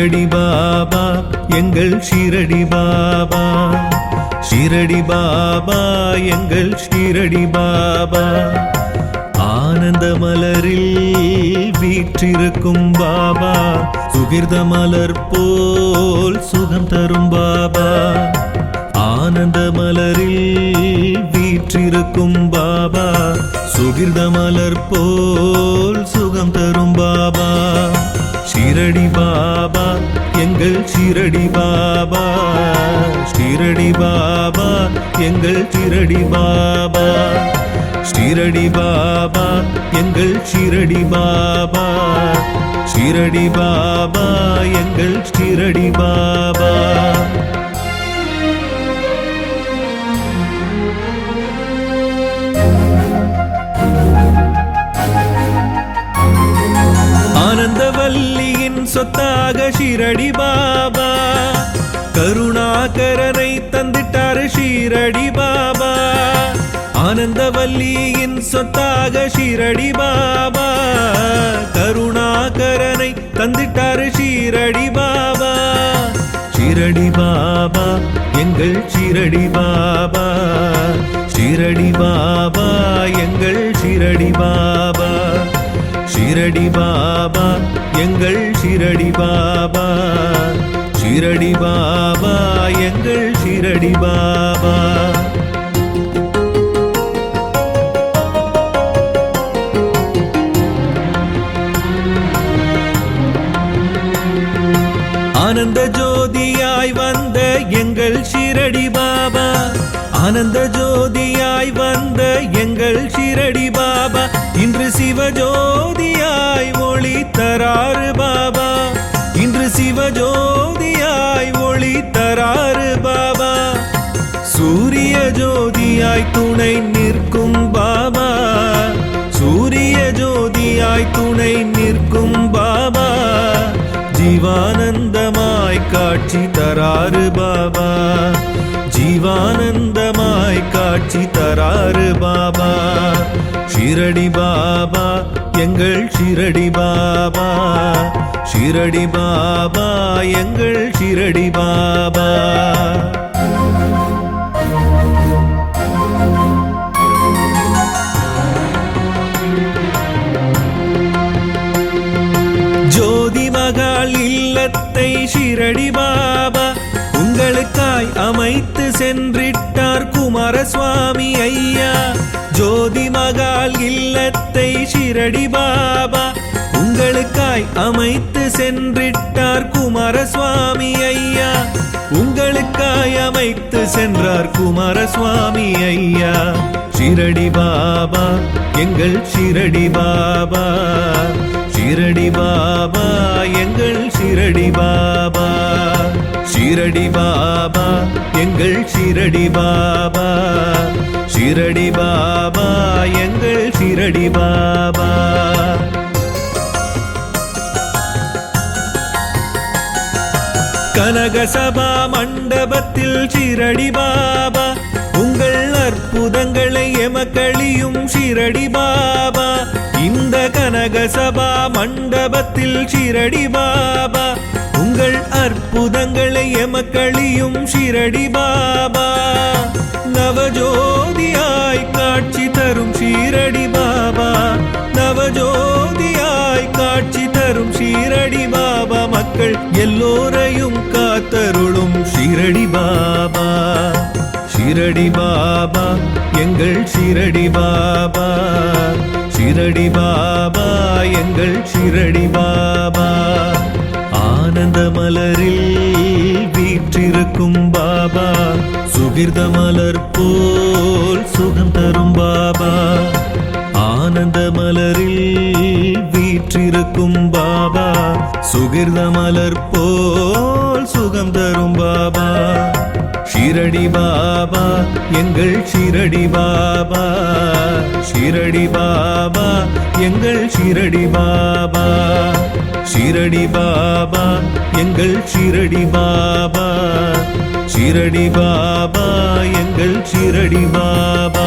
ஷிரடி பாபா எங்கள் ஷிரடி பாபா, ஷிரடி பாபா எங்கள் ஷிரடி பாபா. ஆனந்த மலரில் வீற்றிருக்கும் பாபா, சுகிர்த மலர் போல் சுகம் தரும் பாபா. ஆனந்த மலரில் வீற்றிருக்கும் பாபா, சுகிர்த மலர் போல் சுகம் தரும் பாபா. ஷிரடி பாபா எங்கள் ஷிரடி பாபா, ஷிரடி பாபா எங்கள் ஷிரடி பாபா, ஷிரடி பாபா எங்கள் ஷிரடி பாபா, ஷிரடி பாபா எங்கள் ஷிரடி பாபா. ஆனந்தவல்லியின் சொத்தாக ஷிரடி பாபா, கருணாகரனை தந்துட்டார் ஷிரடி பாபா. ஆனந்தவல்லியின் சொத்தாக ஷிரடி பாபா, கருணாகரனை தந்துட்டார் ஷிரடி பாபா. ஷிரடி பாபா எங்கள் ஷிரடி பாபா, ஷிரடி பாபா எங்கள் ஷிரடி பாபா, ஷிரடி பாபா எங்கள் ஷிரடி பாபா, ஷிரடி பாபா எங்கள் ஷிரடி பாபா. ஆனந்த ஜோதியாய் வந்த எங்கள் ஷிரடி பாபா, ஆனந்த ஜோதியாய் வந்த எங்கள் ஷிரடி பாபா, இன்று சிவஜோதியாய் ஒளி தராறு பாபா, இன்று சிவஜோதியாய் ஒளி தராறு பாபா. சூரிய ஜோதியாய் துணை நிற்கும் பாபா, சூரிய ஜோதியாய் துணை நிற்கும் பாபா. ஜீவானந்தமாய் காட்சி தராறு பாபா, ஜீவானந்தமாய் காட்சி தராறு பாபா. ஷிரடி பாபா எங்கள் ஷிரடி பாபா, ஷிரடி பாபா எங்கள் ஷிரடி பாபா. ஜோதி மகால் இல்லத்தை ஷிரடி பாபா உங்களுக்காய் அமைத்து சென்றிட்டார் குமாரசுவாமி ஐயா. ஜோதி மகால் இல்லத்தை ஷிரடி பாபா உங்களுக்காய் அமைத்து சென்றிட்டார் குமாரசுவாமி ஐயா, உங்களுக்காய் அமைத்து சென்றார் குமாரசுவாமி ஐயா. ஷிரடி பாபா எங்கள் ஷிரடி பாபா, ஷிரடி பாபா எங்கள் ஷிரடி பாபா, ஷிரடி பாபா எங்கள் ஷிரடி பாபா, ஷிரடி பாபா எங்கள் ஷிரடி பாபா. கனகசபா மண்டபத்தில் ஷிரடி பாபா உங்கள் அற்புதங்களை எமக்களியும் ஷிரடி பாபா. இந்த கனகசபா மண்டபத்தில் ஷிரடி பாபா உங்கள் அற்புதங்களை எமக்களியும் ஷிரடி பாபா. நவஜோதியாய் காட்சி தரும் ஷிரடி பாபா, நவஜோதியாய் காட்சி தரும் ஷிரடி பாபா. மக்கள் எல்லோரையும் காத்தருளும் ஷிரடி பாபா, ஷிரடி பாபா எங்கள் ஷிரடி பாபா, ஷிரடி பாபா எங்கள் ஷிரடி பாபா. ஆனந்த மலரில் வீற்றிருக்கும் பாபா, சுகிர்த மலர் போல் சுகம் தரும் பாபா. ஆனந்த மலரில் வீற்றிருக்கும் பாபா, சுகிர்த மலர் போல் சுகம் தரும் பாபா. ஷிரடி பாபா எங்கள் ஷிரடி பாபா, ஷிரடி பாபா எங்கள் ஷிரடி பாபா, ஷிரடி பாபா எங்கள் ஷிரடி பாபா, ஷிரடி பாபா எங்கள் ஷிரடி பாபா.